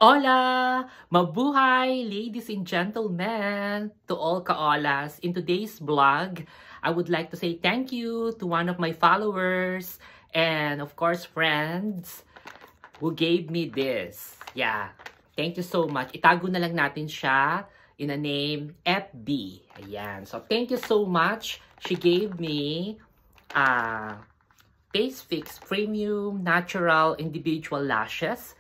Hola! Mabuhay, ladies and gentlemen, to all kaolas. In today's vlog, I would like to say thank you to one of my followers and of course friends who gave me this. Yeah, thank you so much. Itago na lang natin siya in a name FB. Ayan. So thank you so much. She gave me Face Fix Premium Natural Individual Lashes.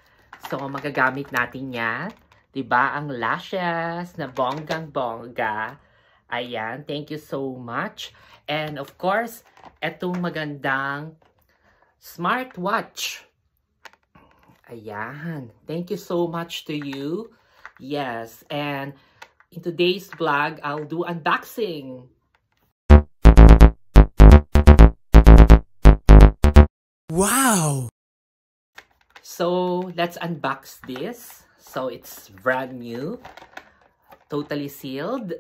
So, magagamit natin yan. Diba? Ang lashes na bonggang-bongga. Ayan. Thank you so much. And of course, etong magandang smartwatch. Ayan. Thank you so much to you. Yes. And in today's vlog, I'll do unboxing. Wow! So, let's unbox this. So, it's brand new. Totally sealed.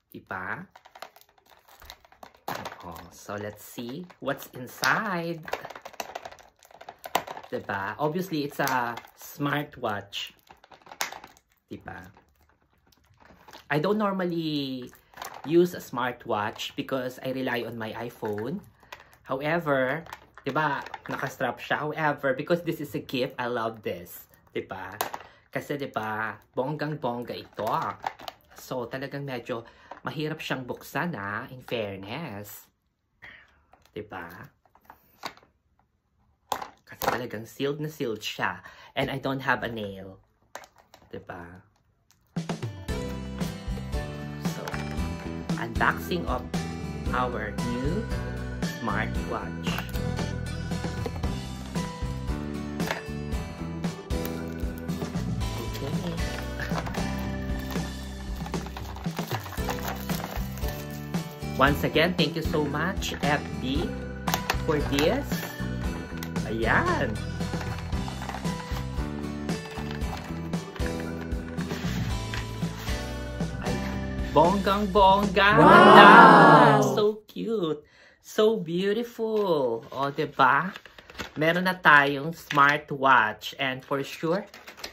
Diba? Oh, so, let's see what's inside. Diba? Obviously, it's a smartwatch. Diba? I don't normally use a smartwatch because I rely on my iPhone. However, diba, nakastrap siya. However, because this is a gift, I love this. Diba? Kasi diba, bonggang-bongga ito. So, talagang medyo mahirap siyang buksan in fairness. Diba? Kasi talagang sealed na sealed siya. And I don't have a nail. Diba? So, unboxing of our new smartwatch. Once again, thank you so much, FB, for this. Ayan. Ay, bonggang-bongga. Wow! So cute. So beautiful. O, diba? Meron na tayong smartwatch. And for sure,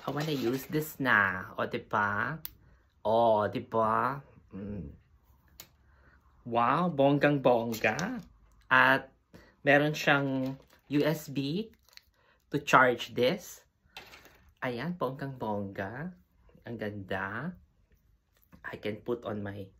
I wanna use this na. O, diba? O, diba? Wow, bonggang-bongga. At meron siyang USB to charge this. Ayan, bonggang-bongga. Ang ganda. I can put on my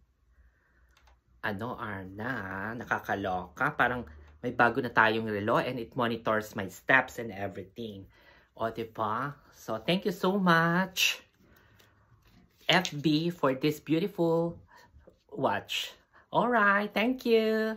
arm na. Nakakaloka. Parang may bago na tayong relo and it monitors my steps and everything. O, diba? So, thank you so much, FB, for this beautiful watch. Alright, thank you.